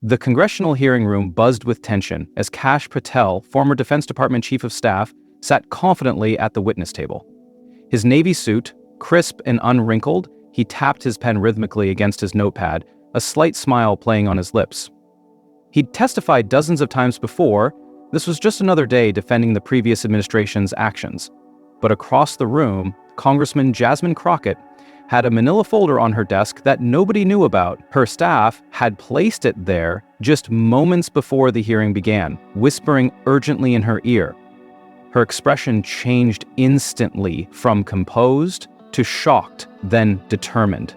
The congressional hearing room buzzed with tension as Kash Patel, former Defense Department Chief of Staff, sat confidently at the witness table. His navy suit, crisp and unwrinkled, he tapped his pen rhythmically against his notepad, a slight smile playing on his lips. He'd testified dozens of times before. This was just another day defending the previous administration's actions. But across the room, Congresswoman Jasmine Crockett had a manila folder on her desk that nobody knew about. Her staff had placed it there just moments before the hearing began, whispering urgently in her ear. Her expression changed instantly from composed to shocked, then determined.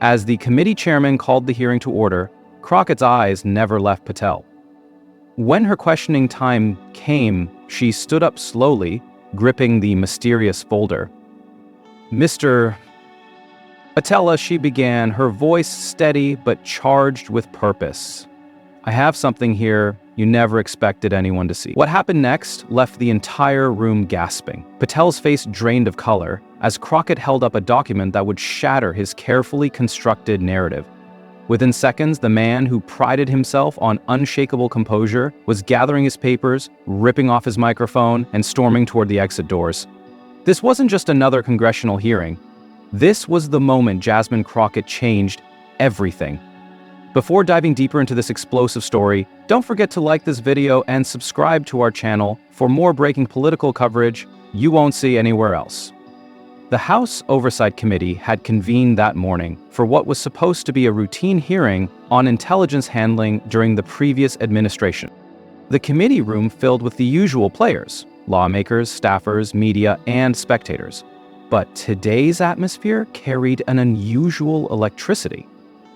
As the committee chairman called the hearing to order, Crockett's eyes never left Patel. When her questioning time came, she stood up slowly, gripping the mysterious folder. "Mr. Patella," she began, her voice steady but charged with purpose. "I have something here you never expected anyone to see." What happened next left the entire room gasping. Patel's face drained of color as Crockett held up a document that would shatter his carefully constructed narrative. Within seconds, the man who prided himself on unshakable composure was gathering his papers, ripping off his microphone, and storming toward the exit doors. This wasn't just another congressional hearing. This was the moment Jasmine Crockett changed everything. Before diving deeper into this explosive story, don't forget to like this video and subscribe to our channel for more breaking political coverage you won't see anywhere else. The House Oversight Committee had convened that morning for what was supposed to be a routine hearing on intelligence handling during the previous administration. The committee room filled with the usual players: lawmakers, staffers, media, and spectators. But today's atmosphere carried an unusual electricity.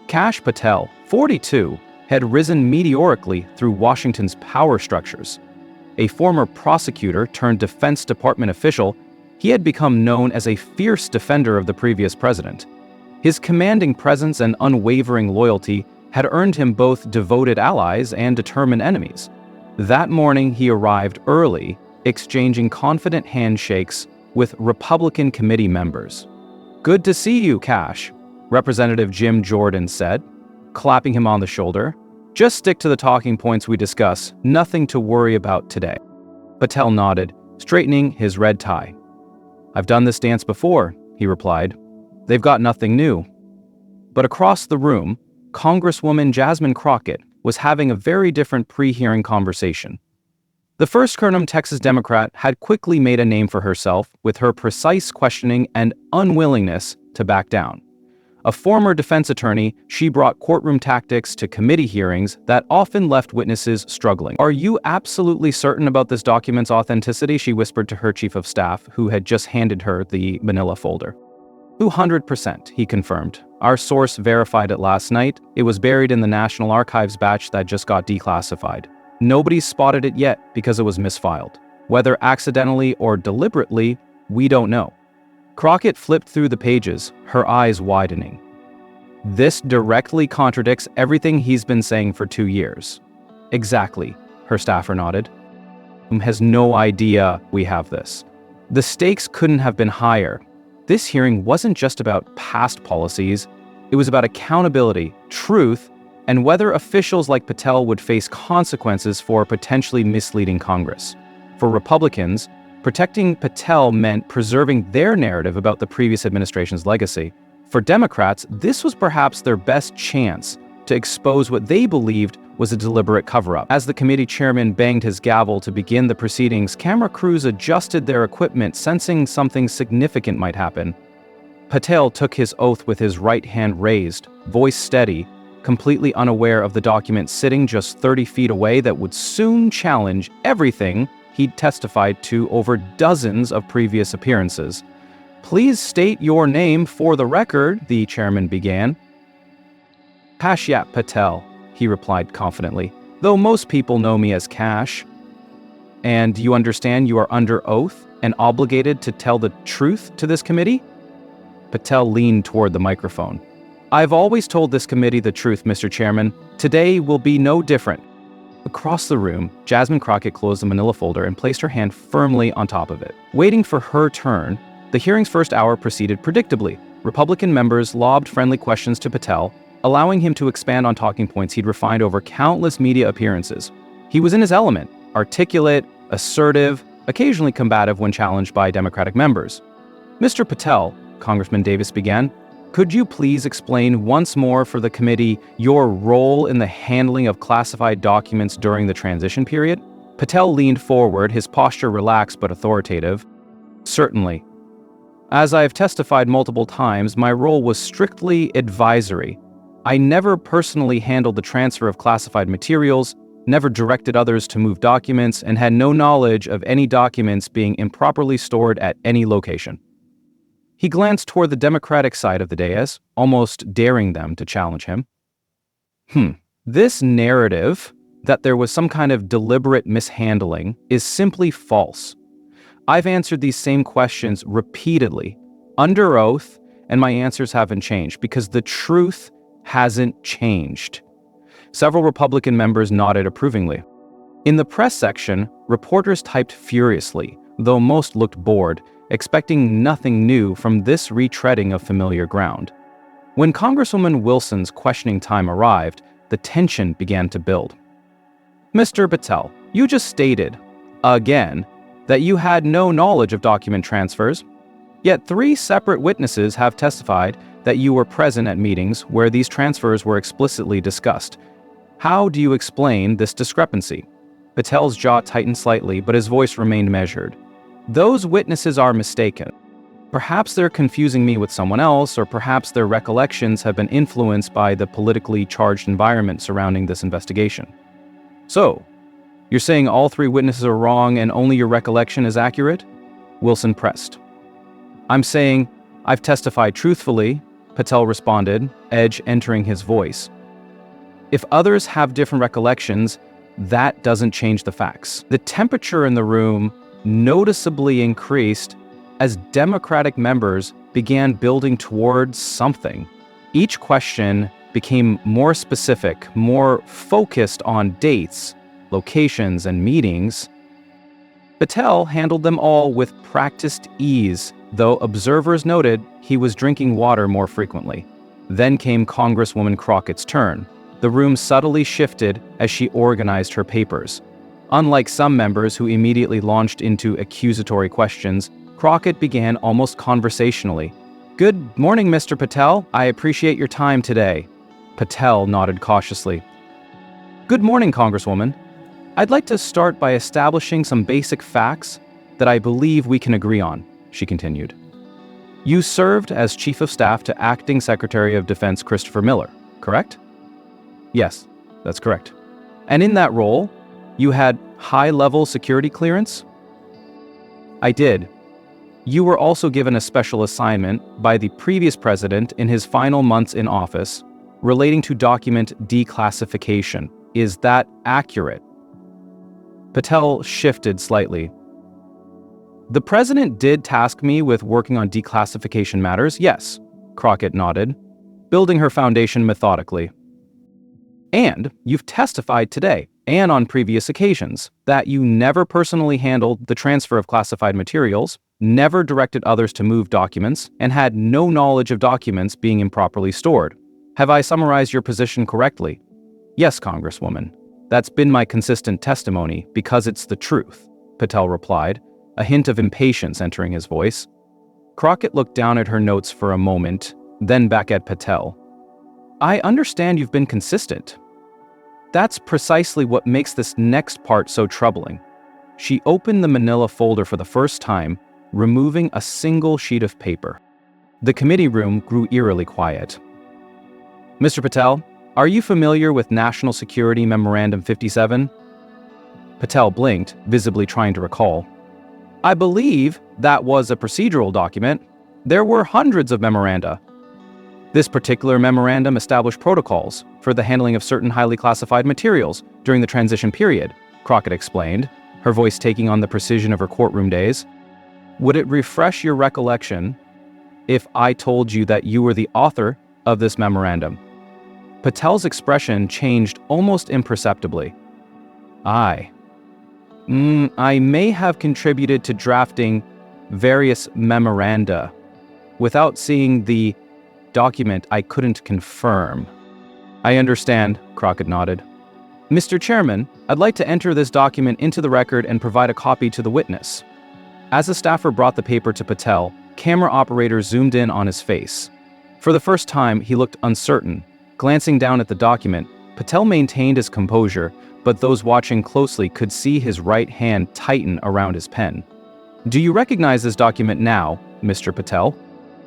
Kash Patel, 42, had risen meteorically through Washington's power structures. A former prosecutor turned Defense Department official, he had become known as a fierce defender of the previous president. His commanding presence and unwavering loyalty had earned him both devoted allies and determined enemies. That morning, he arrived early, exchanging confident handshakes with Republican committee members. "Good to see you, Kash," Representative Jim Jordan said, clapping him on the shoulder. "Just stick to the talking points we discuss, nothing to worry about today." Patel nodded, straightening his red tie. "I've done this dance before," he replied. "They've got nothing new." But across the room, Congresswoman Jasmine Crockett was having a very different pre-hearing conversation. The first-term Texas Democrat had quickly made a name for herself with her precise questioning and unwillingness to back down. A former defense attorney, she brought courtroom tactics to committee hearings that often left witnesses struggling. "Are you absolutely certain about this document's authenticity?" she whispered to her chief of staff, who had just handed her the manila folder. 200%, he confirmed. "Our source verified it last night. It was buried in the National Archives batch that just got declassified. Nobody's spotted it yet because it was misfiled. Whether accidentally or deliberately, we don't know." Crockett flipped through the pages, her eyes widening. "This directly contradicts everything he's been saying for 2 years." "Exactly," her staffer nodded. "Has no idea we have this." The stakes couldn't have been higher. This hearing wasn't just about past policies, it was about accountability, truth, and whether officials like Patel would face consequences for potentially misleading Congress. For Republicans, protecting Patel meant preserving their narrative about the previous administration's legacy. For Democrats, this was perhaps their best chance to expose what they believed was a deliberate cover-up. As the committee chairman banged his gavel to begin the proceedings, camera crews adjusted their equipment, sensing something significant might happen. Patel took his oath with his right hand raised, voice steady, completely unaware of the document sitting just 30 feet away that would soon challenge everything he'd testified to over dozens of previous appearances. "Please state your name for the record," the chairman began. "Kashyap Patel," he replied confidently, "though most people know me as Kash." "And you understand you are under oath and obligated to tell the truth to this committee?" Patel leaned toward the microphone. "I've always told this committee the truth, Mr. Chairman. Today will be no different." Across the room, Jasmine Crockett closed the manila folder and placed her hand firmly on top of it. Waiting for her turn, the hearing's first hour proceeded predictably. Republican members lobbed friendly questions to Patel, allowing him to expand on talking points he'd refined over countless media appearances. He was in his element, articulate, assertive, occasionally combative when challenged by Democratic members. "Mr. Patel," Congressman Davis began, "could you please explain once more for the committee your role in the handling of classified documents during the transition period?" Patel leaned forward, his posture relaxed but authoritative. "Certainly. As I have testified multiple times, my role was strictly advisory. I never personally handled the transfer of classified materials, never directed others to move documents, and had no knowledge of any documents being improperly stored at any location." He glanced toward the Democratic side of the dais, almost daring them to challenge him. This narrative that there was some kind of deliberate mishandling is simply false. I've answered these same questions repeatedly, under oath, and my answers haven't changed because the truth hasn't changed. Several Republican members nodded approvingly. In the press section, reporters typed furiously, though most looked bored, expecting nothing new from this retreading of familiar ground. When Congresswoman Wilson's questioning time arrived, the tension began to build. "Mr. Patel, you just stated, again, that you had no knowledge of document transfers, yet 3 separate witnesses have testified that you were present at meetings where these transfers were explicitly discussed. How do you explain this discrepancy?" Patel's jaw tightened slightly, but his voice remained measured. "Those witnesses are mistaken. Perhaps they're confusing me with someone else, or perhaps their recollections have been influenced by the politically charged environment surrounding this investigation." "So, you're saying all 3 witnesses are wrong and only your recollection is accurate?" Wilson pressed. "I'm saying I've testified truthfully," Patel responded, edge entering his voice. "If others have different recollections, that doesn't change the facts." The temperature in the room noticeably increased as Democratic members began building towards something. Each question became more specific, more focused on dates, locations, and meetings. Patel handled them all with practiced ease, though observers noted he was drinking water more frequently. Then came Congresswoman Crockett's turn. The room subtly shifted as she organized her papers. Unlike some members who immediately launched into accusatory questions, Crockett began almost conversationally. "Good morning, Mr. Patel. I appreciate your time today." Patel nodded cautiously. "Good morning, Congresswoman. I'd like to start by establishing some basic facts that I believe we can agree on," she continued. "You served as Chief of Staff to Acting Secretary of Defense Christopher Miller, correct?" "Yes, that's correct." "And in that role, you had high-level security clearance?" "I did. You were also given a special assignment by the previous president in his final months in office relating to document declassification. Is that accurate?" Patel shifted slightly. "The president did task me with working on declassification matters, yes," Crockett nodded, building her foundation methodically. "And you've testified today, and on previous occasions, that you never personally handled the transfer of classified materials, never directed others to move documents, and had no knowledge of documents being improperly stored. Have I summarized your position correctly?" "Yes, Congresswoman. That's been my consistent testimony because it's the truth," Patel replied, a hint of impatience entering his voice. Crockett looked down at her notes for a moment, then back at Patel. "I understand you've been consistent. That's precisely what makes this next part so troubling." She opened the manila folder for the first time, removing a single sheet of paper. The committee room grew eerily quiet. "Mr. Patel, are you familiar with National Security Memorandum 57? Patel blinked, visibly trying to recall. "I believe that was a procedural document. There were hundreds of memoranda. This particular memorandum established protocols for the handling of certain highly classified materials during the transition period," Crockett explained, her voice taking on the precision of her courtroom days. "Would it refresh your recollection if I told you that you were the author of this memorandum?" Patel's expression changed almost imperceptibly. I may have contributed to drafting various memoranda. Without seeing the document, I couldn't confirm." I understand, Crockett nodded. Mr. Chairman, I'd like to enter this document into the record and provide a copy to the witness. As the staffer brought the paper to Patel, camera operators zoomed in on his face. For the first time, he looked uncertain. Glancing down at the document, Patel maintained his composure, but those watching closely could see his right hand tighten around his pen. Do you recognize this document now, Mr. Patel?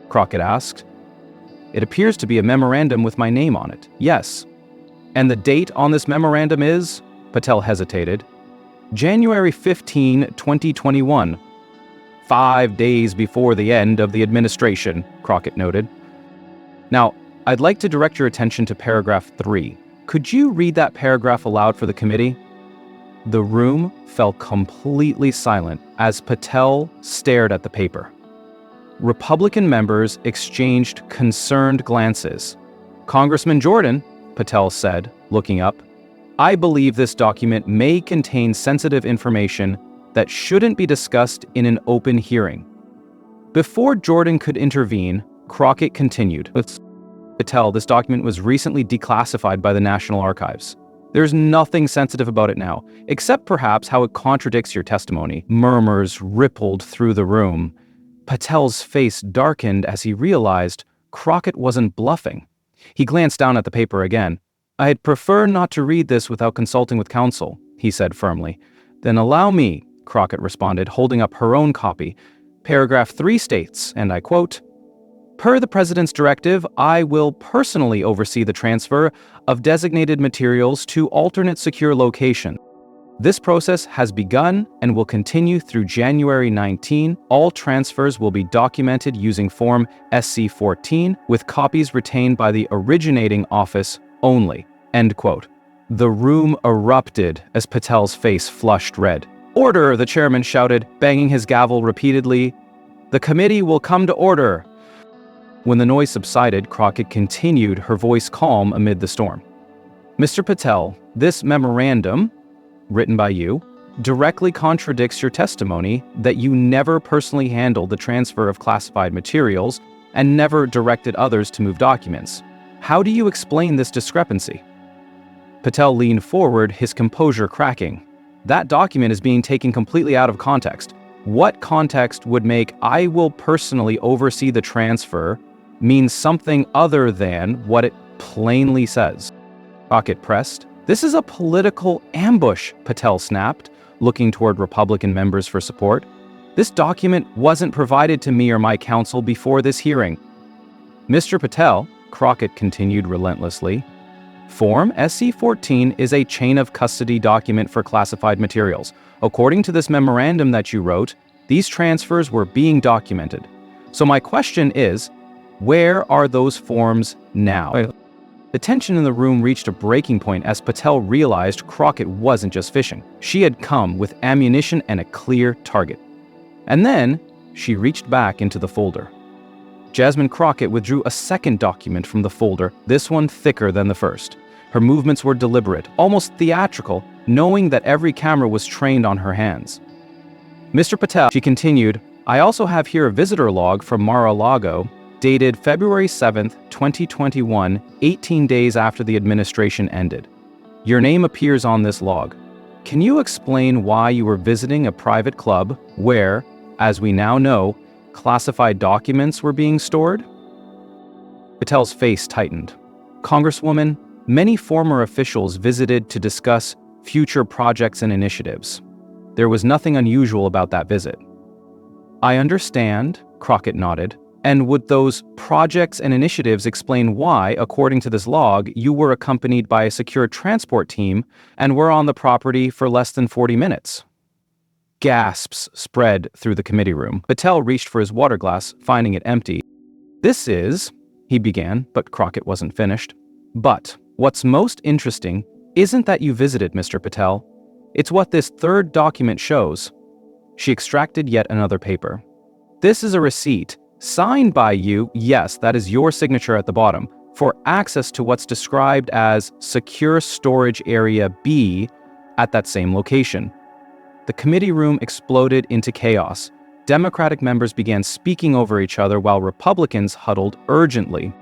Crockett asked. It appears to be a memorandum with my name on it, yes. And the date on this memorandum is? Patel hesitated. January 15, 2021. 5 days before the end of the administration, Crockett noted. Now, I'd like to direct your attention to paragraph 3. Could you read that paragraph aloud for the committee? The room fell completely silent as Patel stared at the paper. Republican members exchanged concerned glances. Congressman Jordan, Patel said, looking up, I believe this document may contain sensitive information that shouldn't be discussed in an open hearing. Before Jordan could intervene, Crockett continued. Patel, this document was recently declassified by the National Archives. There's nothing sensitive about it now, except perhaps how it contradicts your testimony. Murmurs rippled through the room. Patel's face darkened as he realized Crockett wasn't bluffing. He glanced down at the paper again. I'd prefer not to read this without consulting with counsel, he said firmly. Then allow me, Crockett responded, holding up her own copy. Paragraph 3 states, and I quote, Per the President's directive, I will personally oversee the transfer of designated materials to alternate secure locations. This process has begun and will continue through January 19. All transfers will be documented using Form SC-14 with copies retained by the originating office only. End quote. The room erupted as Patel's face flushed red. Order, the chairman shouted, banging his gavel repeatedly. The committee will come to order. When the noise subsided, Crockett continued, her voice calm amid the storm. Mr. Patel, this memorandum, written by you, directly contradicts your testimony that you never personally handled the transfer of classified materials and never directed others to move documents. How do you explain this discrepancy? Patel leaned forward, his composure cracking. That document is being taken completely out of context. What context would make I will personally oversee the transfer mean something other than what it plainly says? Crockett pressed. This is a political ambush, Patel snapped, looking toward Republican members for support. This document wasn't provided to me or my counsel before this hearing. Mr. Patel, Crockett continued relentlessly, Form SC-14 is a chain of custody document for classified materials. According to this memorandum that you wrote, these transfers were being documented. So my question is, where are those forms now? The tension in the room reached a breaking point as Patel realized Crockett wasn't just fishing. She had come with ammunition and a clear target. And then, she reached back into the folder. Jasmine Crockett withdrew a second document from the folder, this one thicker than the first. Her movements were deliberate, almost theatrical, knowing that every camera was trained on her hands. Mr. Patel, she continued, I also have here a visitor log from Mar-a-Lago, dated February 7th, 2021, 18 days after the administration ended. Your name appears on this log. Can you explain why you were visiting a private club where, as we now know, classified documents were being stored? Patel's face tightened. Congresswoman, many former officials visited to discuss future projects and initiatives. There was nothing unusual about that visit. I understand, Crockett nodded. And would those projects and initiatives explain why, according to this log, you were accompanied by a secure transport team and were on the property for less than 40 minutes? Gasps spread through the committee room. Patel reached for his water glass, finding it empty. This is, he began, but Crockett wasn't finished. But what's most interesting isn't that you visited, Mr. Patel. It's what this third document shows. She extracted yet another paper. This is a receipt, signed by you, yes, that is your signature at the bottom, for access to what's described as Secure Storage Area B at that same location. The committee room exploded into chaos. Democratic members began speaking over each other while Republicans huddled urgently.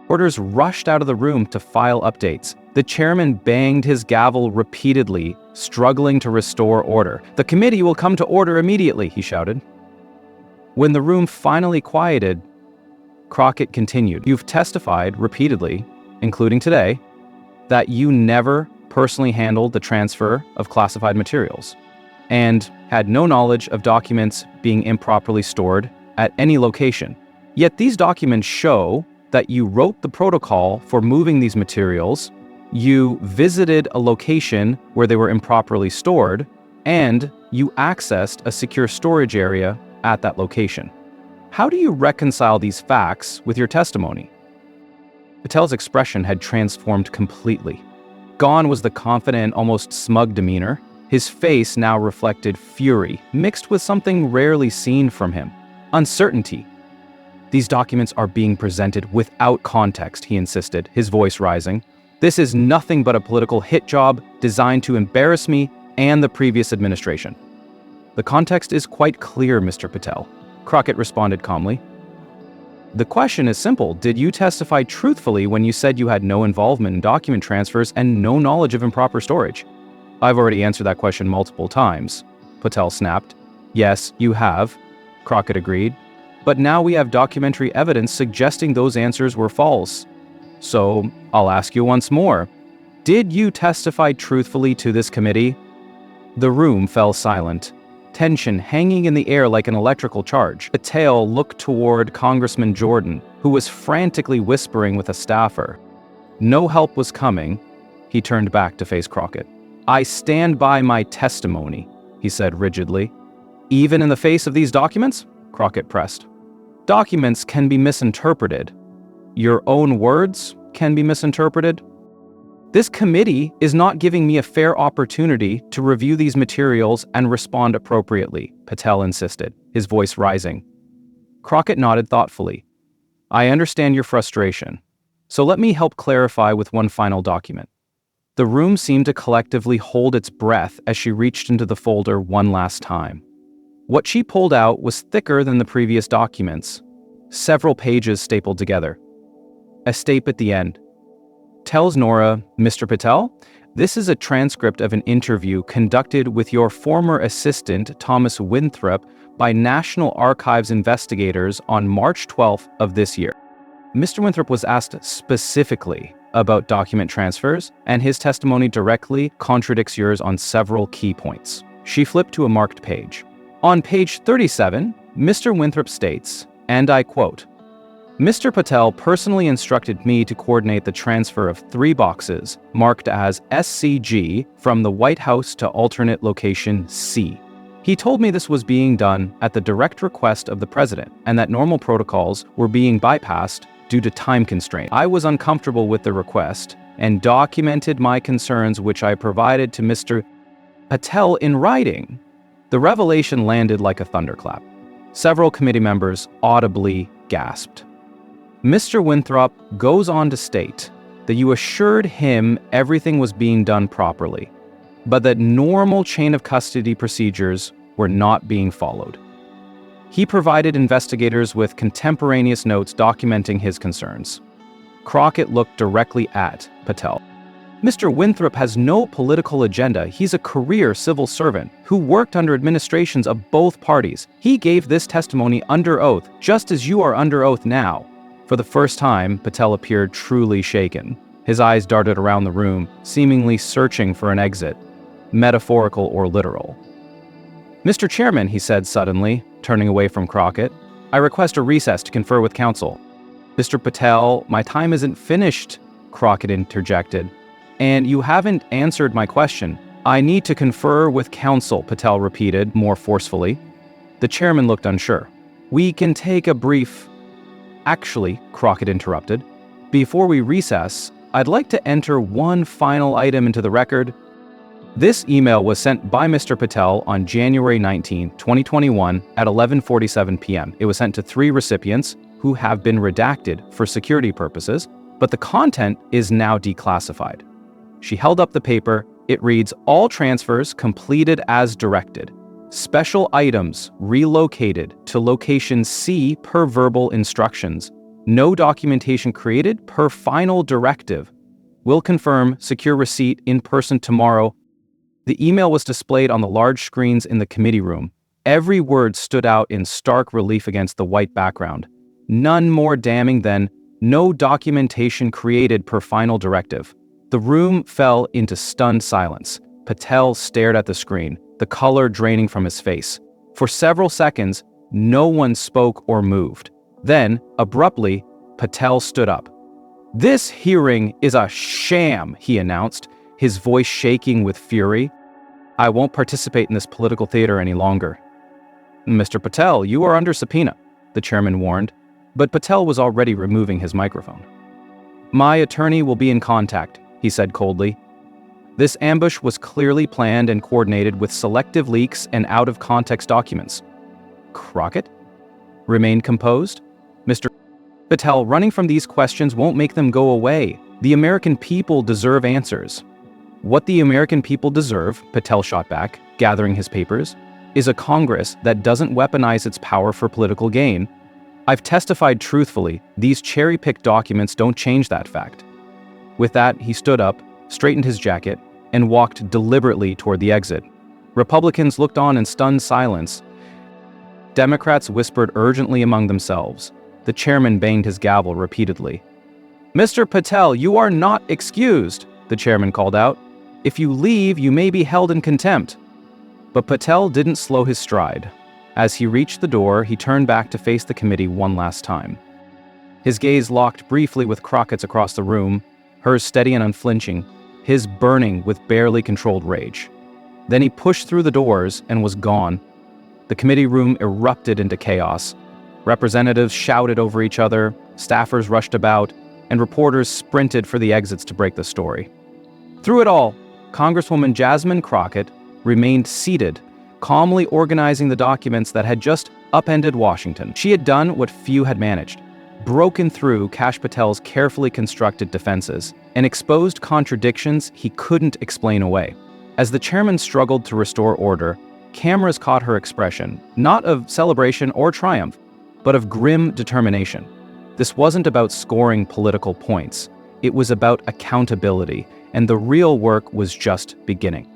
Reporters rushed out of the room to file updates. The chairman banged his gavel repeatedly, struggling to restore order. "The committee will come to order immediately," he shouted. When the room finally quieted, Crockett continued, "You've testified repeatedly, including today, that you never personally handled the transfer of classified materials and had no knowledge of documents being improperly stored at any location. Yet these documents show that you wrote the protocol for moving these materials, you visited a location where they were improperly stored, and you accessed a secure storage area at that location. How do you reconcile these facts with your testimony?" Patel's expression had transformed completely. Gone was the confident, almost smug demeanor. His face now reflected fury, mixed with something rarely seen from him: uncertainty. "These documents are being presented without context," he insisted, his voice rising. "This is nothing but a political hit job designed to embarrass me and the previous administration." "The context is quite clear, Mr. Patel," Crockett responded calmly. "The question is simple. Did you testify truthfully when you said you had no involvement in document transfers and no knowledge of improper storage?" "I've already answered that question multiple times," Patel snapped. "Yes, you have," Crockett agreed. "But now we have documentary evidence suggesting those answers were false. So I'll ask you once more. Did you testify truthfully to this committee?" The room fell silent, tension hanging in the air like an electrical charge. Patel looked toward Congressman Jordan, who was frantically whispering with a staffer. No help was coming. He turned back to face Crockett. "I stand by my testimony," he said rigidly. "Even in the face of these documents?" Crockett pressed. "Documents can be misinterpreted. Your own words can be misinterpreted. This committee is not giving me a fair opportunity to review these materials and respond appropriately," Patel insisted, his voice rising. Crockett nodded thoughtfully. "I understand your frustration. So let me help clarify with one final document." The room seemed to collectively hold its breath as she reached into the folder one last time. What she pulled out was thicker than the previous documents, several pages stapled together. A stape at the end. Tells Nora, "Mr. Patel, this is a transcript of an interview conducted with your former assistant, Thomas Winthrop, by National Archives investigators on March 12th of this year. Mr. Winthrop was asked specifically about document transfers, and his testimony directly contradicts yours on several key points." She flipped to a marked page. On page 37, Mr. Winthrop states, and I quote, "Mr. Patel personally instructed me to coordinate the transfer of 3 boxes marked as SCG from the White House to alternate location C. He told me this was being done at the direct request of the president and that normal protocols were being bypassed due to time constraint. I was uncomfortable with the request and documented my concerns, which I provided to Mr. Patel in writing." The revelation landed like a thunderclap. Several committee members audibly gasped. Mr. Winthrop goes on to state that you assured him everything was being done properly, but that normal chain of custody procedures were not being followed. He provided investigators with contemporaneous notes documenting his concerns. Crockett looked directly at Patel. "Mr. Winthrop has no political agenda. He's a career civil servant who worked under administrations of both parties. He gave this testimony under oath, just as you are under oath now." For the first time, Patel appeared truly shaken. His eyes darted around the room, seemingly searching for an exit, metaphorical or literal. "Mr. Chairman," he said suddenly, turning away from Crockett, "I request a recess to confer with counsel." "Mr. Patel, my time isn't finished," Crockett interjected. "And you haven't answered my question." "I need to confer with counsel," Patel repeated more forcefully. The chairman looked unsure. "We can take a brief—" "Actually," Crockett interrupted, "before we recess, I'd like to enter one final item into the record." This email was sent by Mr. Patel on January 19, 2021 at 11:47 p.m. It was sent to 3 recipients who have been redacted for security purposes, but the content is now declassified. She held up the paper. It reads, "All transfers completed as directed. Special items relocated to location C per verbal instructions. No documentation created per final directive. Will confirm secure receipt in person tomorrow. The email was displayed on the large screens in the committee room. Every word stood out in stark relief against the white background. None more damning than no documentation created per final directive. The room fell into stunned silence. Patel stared at the screen, the color draining from his face. For several seconds, no one spoke or moved. Then, abruptly, Patel stood up. "This hearing is a sham," he announced, his voice shaking with fury. "I won't participate in this political theater any longer." "Mr. Patel, you are under subpoena," the chairman warned, but Patel was already removing his microphone. "My attorney will be in contact," he said coldly. This ambush was clearly planned and coordinated with selective leaks and out-of-context documents. Crockett remained composed. "Mr. Patel, running from these questions won't make them go away. The American people deserve answers." "What the American people deserve," Patel shot back, gathering his papers, "is a Congress that doesn't weaponize its power for political gain. I've testified truthfully. These cherry-picked documents don't change that fact." With that, he stood up, straightened his jacket, and walked deliberately toward the exit. Republicans looked on in stunned silence. Democrats whispered urgently among themselves. The chairman banged his gavel repeatedly. "Mr. Patel, you are not excused," the chairman called out. "If you leave, you may be held in contempt." But Patel didn't slow his stride. As he reached the door, he turned back to face the committee one last time. His gaze locked briefly with Crockett's across the room, hers steady and unflinching, his burning with barely controlled rage. Then he pushed through the doors and was gone. The committee room erupted into chaos. Representatives shouted over each other, staffers rushed about, and reporters sprinted for the exits to break the story. Through it all, Congresswoman Jasmine Crockett remained seated, calmly organizing the documents that had just upended Washington. She had done what few had managed, broken through Kash Patel's carefully constructed defenses, and exposed contradictions he couldn't explain away. As the chairman struggled to restore order, cameras caught her expression, not of celebration or triumph, but of grim determination. This wasn't about scoring political points. It was about accountability, and the real work was just beginning.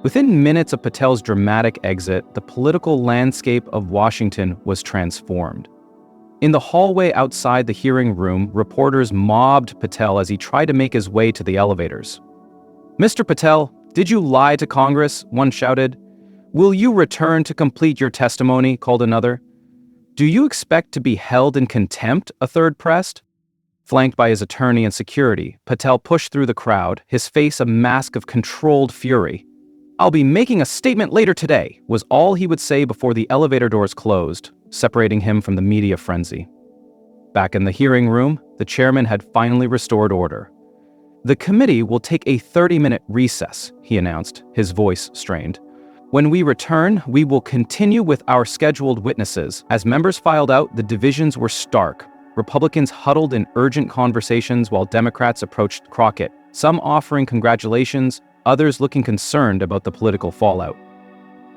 Within minutes of Patel's dramatic exit, the political landscape of Washington was transformed. In the hallway outside the hearing room, reporters mobbed Patel as he tried to make his way to the elevators. "Mr. Patel, did you lie to Congress?" one shouted. "Will you return to complete your testimony?" called another. "Do you expect to be held in contempt?" a third pressed. Flanked by his attorney and security, Patel pushed through the crowd, his face a mask of controlled fury. "I'll be making a statement later today," was all he would say before the elevator doors closed, separating him from the media frenzy. Back in the hearing room, the chairman had finally restored order. "The committee will take a 30-minute recess," he announced, his voice strained. "When we return, we will continue with our scheduled witnesses." As members filed out, the divisions were stark. Republicans huddled in urgent conversations while Democrats approached Crockett, some offering congratulations, others looking concerned about the political fallout.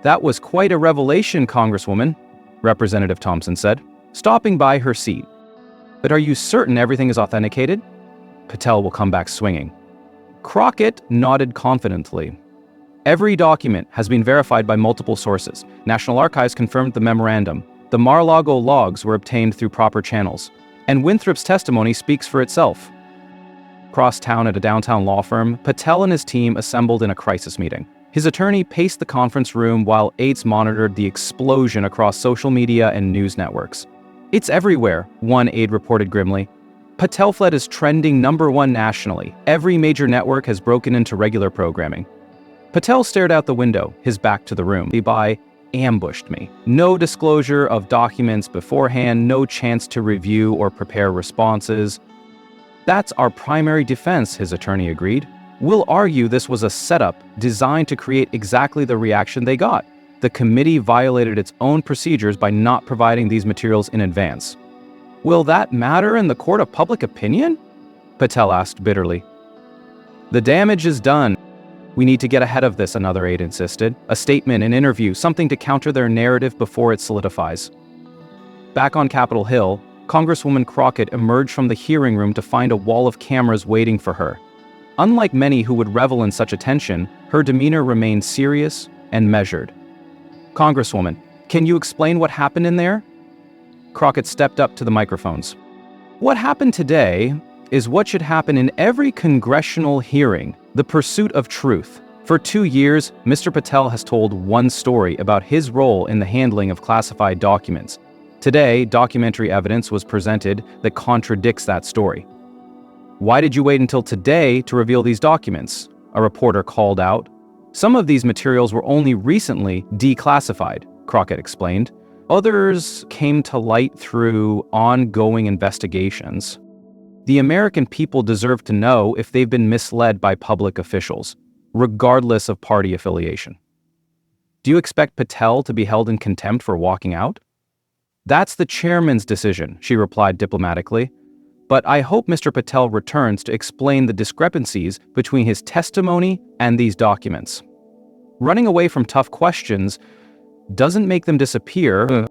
"That was quite a revelation, Congresswoman," Representative Thompson said, stopping by her seat. "But are you certain everything is authenticated?" "Patel will come back swinging." Crockett nodded confidently. "Every document has been verified by multiple sources. National Archives confirmed the memorandum. The Mar-a-Lago logs were obtained through proper channels. And Winthrop's testimony speaks for itself." Across town at a downtown law firm, Patel and his team assembled in a crisis meeting. His attorney paced the conference room while aides monitored the explosion across social media and news networks. "It's everywhere," one aide reported grimly. "Patel fled is trending #1 nationally. Every major network has broken into regular programming." Patel stared out the window, his back to the room. "By ambushed me. No disclosure of documents beforehand, no chance to review or prepare responses." "That's our primary defense," his attorney agreed. "We'll argue this was a setup designed to create exactly the reaction they got. The committee violated its own procedures by not providing these materials in advance." "Will that matter in the court of public opinion?" Patel asked bitterly. "The damage is done. We need to get ahead of this," another aide insisted. "A statement, an interview, something to counter their narrative before it solidifies." Back on Capitol Hill, Congresswoman Crockett emerged from the hearing room to find a wall of cameras waiting for her. Unlike many who would revel in such attention, her demeanor remained serious and measured. "Congresswoman, can you explain what happened in there?" Crockett stepped up to the microphones. "What happened today is what should happen in every congressional hearing, the pursuit of truth. For 2 years, Mr. Patel has told one story about his role in the handling of classified documents. Today, documentary evidence was presented that contradicts that story." "Why did you wait until today to reveal these documents?" a reporter called out. "Some of these materials were only recently declassified," Crockett explained. "Others came to light through ongoing investigations. The American people deserve to know if they've been misled by public officials, regardless of party affiliation." "Do you expect Patel to be held in contempt for walking out?" "That's the chairman's decision," she replied diplomatically. "But I hope Mr. Patel returns to explain the discrepancies between his testimony and these documents. Running away from tough questions doesn't make them disappear."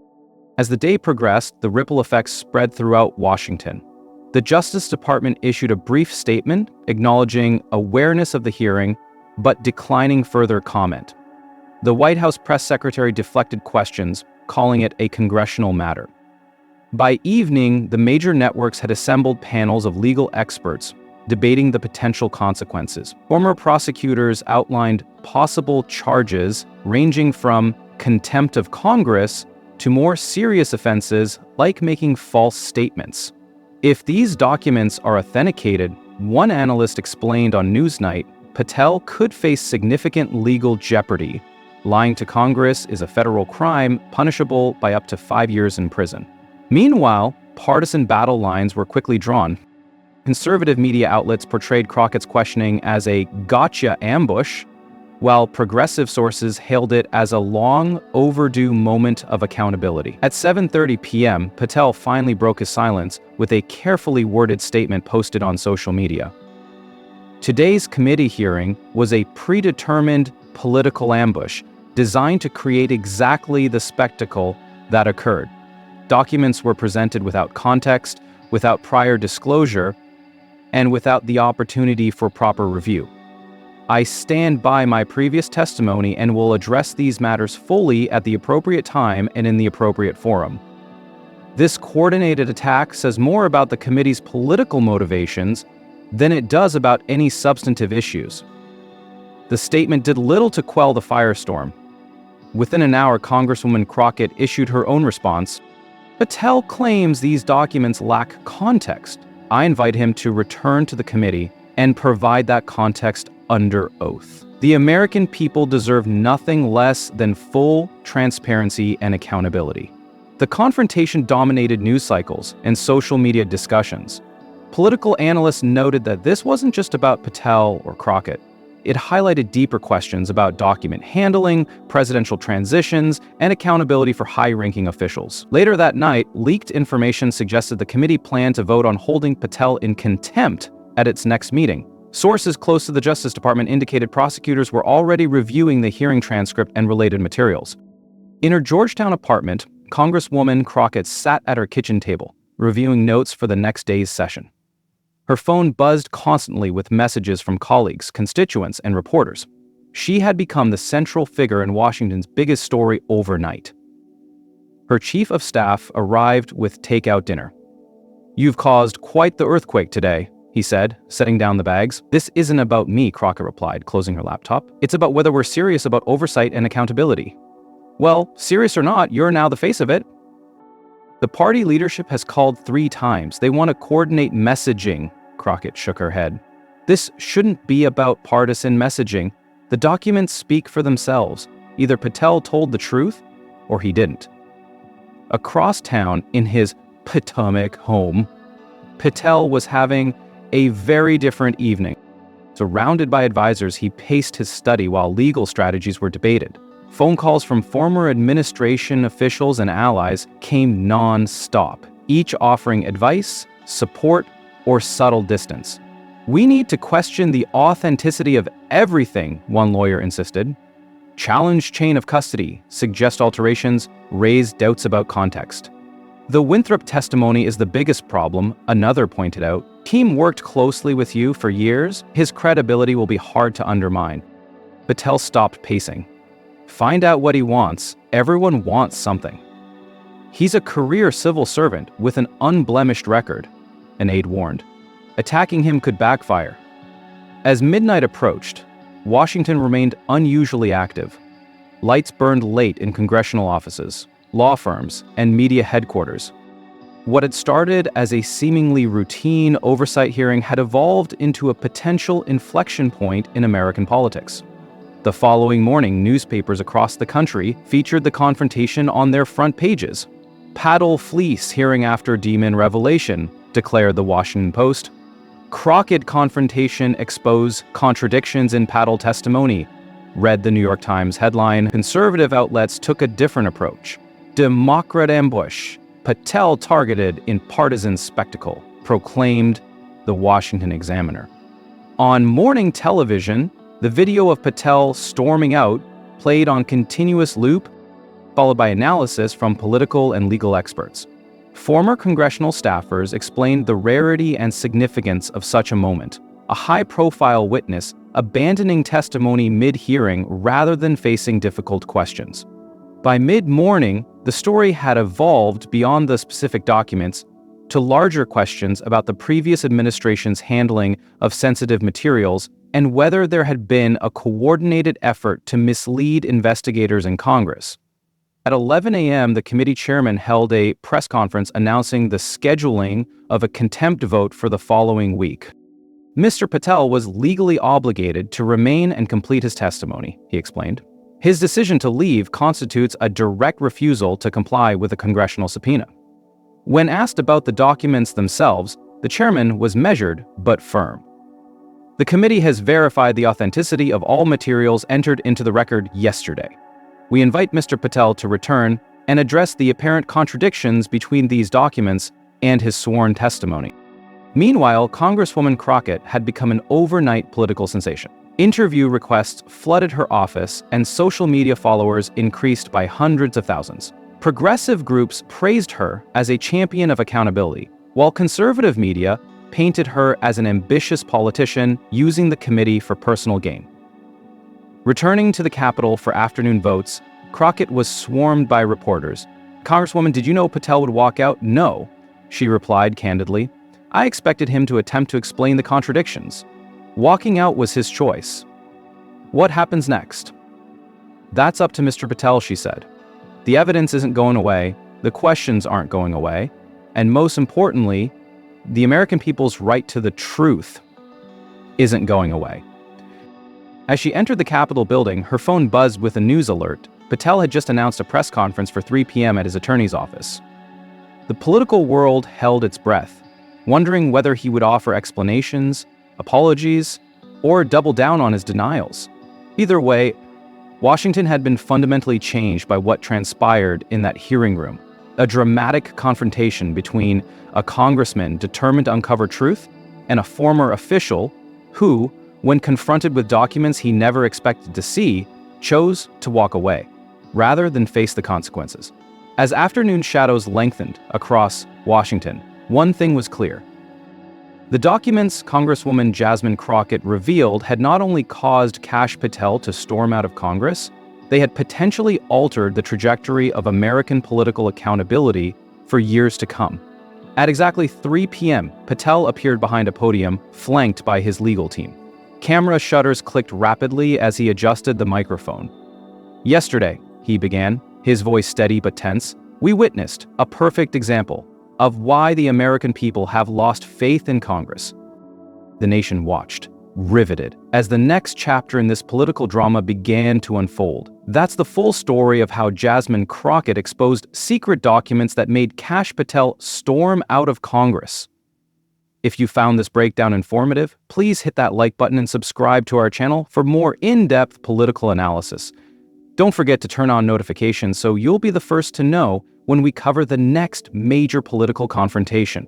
As the day progressed, the ripple effects spread throughout Washington. The Justice Department issued a brief statement acknowledging awareness of the hearing, but declining further comment. The White House press secretary deflected questions, calling it a congressional matter. By evening, the major networks had assembled panels of legal experts debating the potential consequences. Former prosecutors outlined possible charges ranging from contempt of Congress to more serious offenses like making false statements. If these documents are authenticated, one analyst explained on Newsnight, Patel could face significant legal jeopardy. Lying to Congress is a federal crime punishable by up to 5 years in prison. Meanwhile, partisan battle lines were quickly drawn. Conservative media outlets portrayed Crockett's questioning as a gotcha ambush, while progressive sources hailed it as a long overdue moment of accountability. At 7:30 p.m., Patel finally broke his silence with a carefully worded statement posted on social media. "Today's committee hearing was a predetermined political ambush designed to create exactly the spectacle that occurred. Documents were presented without context, without prior disclosure, and without the opportunity for proper review. I stand by my previous testimony and will address these matters fully at the appropriate time and in the appropriate forum. This coordinated attack says more about the committee's political motivations than it does about any substantive issues." The statement did little to quell the firestorm. Within an hour, Congresswoman Crockett issued her own response. "Patel claims these documents lack context. I invite him to return to the committee and provide that context under oath. The American people deserve nothing less than full transparency and accountability." The confrontation dominated news cycles and social media discussions. Political analysts noted that this wasn't just about Patel or Crockett. It highlighted deeper questions about document handling, presidential transitions, and accountability for high-ranking officials. Later that night, leaked information suggested the committee planned to vote on holding Patel in contempt at its next meeting. Sources close to the Justice Department indicated prosecutors were already reviewing the hearing transcript and related materials. In her Georgetown apartment, Congresswoman Crockett sat at her kitchen table, reviewing notes for the next day's session. Her phone buzzed constantly with messages from colleagues, constituents, and reporters. She had become the central figure in Washington's biggest story overnight. Her chief of staff arrived with takeout dinner. "You've caused quite the earthquake today," he said, setting down the bags. "This isn't about me," Crockett replied, closing her laptop. "It's about whether we're serious about oversight and accountability." "Well, serious or not, you're now the face of it." "The party leadership has called 3 times. They want to coordinate messaging," Crockett shook her head. "This shouldn't be about partisan messaging. The documents speak for themselves. Either Patel told the truth, or he didn't." Across town, in his Potomac home, Patel was having a very different evening. Surrounded by advisors, he paced his study while legal strategies were debated. Phone calls from former administration officials and allies came non-stop, each offering advice, support, or subtle distance. "We need to question the authenticity of everything," one lawyer insisted. "Challenge chain of custody, suggest alterations, raise doubts about context." The Winthrop testimony is the biggest problem, another pointed out. Team worked closely with you for years. His credibility will be hard to undermine. Patel stopped pacing. Find out what he wants. Everyone wants something. He's a career civil servant with an unblemished record, an aide warned. Attacking him could backfire. As midnight approached, Washington remained unusually active. Lights burned late in congressional offices, law firms, and media headquarters. What had started as a seemingly routine oversight hearing had evolved into a potential inflection point in American politics. The following morning, newspapers across the country featured the confrontation on their front pages. Patel fleece hearing after Demon revelation, declared the Washington Post. Crockett confrontation expose contradictions in Patel testimony, read the New York Times headline. Conservative outlets took a different approach. Democrat ambush, Patel targeted in partisan spectacle, proclaimed the Washington Examiner. On morning television, the video of Patel storming out played on continuous loop, followed by analysis from political and legal experts. Former congressional staffers explained the rarity and significance of such a moment, a high-profile witness abandoning testimony mid-hearing rather than facing difficult questions. By mid-morning, the story had evolved beyond the specific documents to larger questions about the previous administration's handling of sensitive materials and whether there had been a coordinated effort to mislead investigators in Congress. At 11 a.m., the committee chairman held a press conference announcing the scheduling of a contempt vote for the following week. Mr. Patel was legally obligated to remain and complete his testimony, he explained. His decision to leave constitutes a direct refusal to comply with a congressional subpoena. When asked about the documents themselves, the chairman was measured but firm. The committee has verified the authenticity of all materials entered into the record yesterday. We invite Mr. Patel to return and address the apparent contradictions between these documents and his sworn testimony. Meanwhile, Congresswoman Crockett had become an overnight political sensation. Interview requests flooded her office, and social media followers increased by hundreds of thousands. Progressive groups praised her as a champion of accountability, while conservative media painted her as an ambitious politician using the committee for personal gain. Returning to the Capitol for afternoon votes, Crockett was swarmed by reporters. "Congresswoman, did you know Patel would walk out?" "No," she replied candidly. "I expected him to attempt to explain the contradictions. Walking out was his choice." "What happens next?" "That's up to Mr. Patel," she said. "The evidence isn't going away, the questions aren't going away, and most importantly, the American people's right to the truth isn't going away." As she entered the Capitol building, her phone buzzed with a news alert. Patel had just announced a press conference for 3 p.m. at his attorney's office. The political world held its breath, wondering whether he would offer explanations, apologies, or double down on his denials. Either way, Washington had been fundamentally changed by what transpired in that hearing room. A dramatic confrontation between a congressman determined to uncover truth and a former official who, when confronted with documents he never expected to see, chose to walk away, rather than face the consequences. As afternoon shadows lengthened across Washington, one thing was clear. The documents Congresswoman Jasmine Crockett revealed had not only caused Kash Patel to storm out of Congress, they had potentially altered the trajectory of American political accountability for years to come. At exactly 3 p.m., Patel appeared behind a podium, flanked by his legal team. Camera shutters clicked rapidly as he adjusted the microphone. "Yesterday," he began, his voice steady but tense, "we witnessed a perfect example of why the American people have lost faith in Congress." The nation watched, riveted, as the next chapter in this political drama began to unfold. That's the full story of how Jasmine Crockett exposed secret documents that made Kash Patel storm out of Congress. If you found this breakdown informative, please hit that like button and subscribe to our channel for more in-depth political analysis. Don't forget to turn on notifications so you'll be the first to know when we cover the next major political confrontation.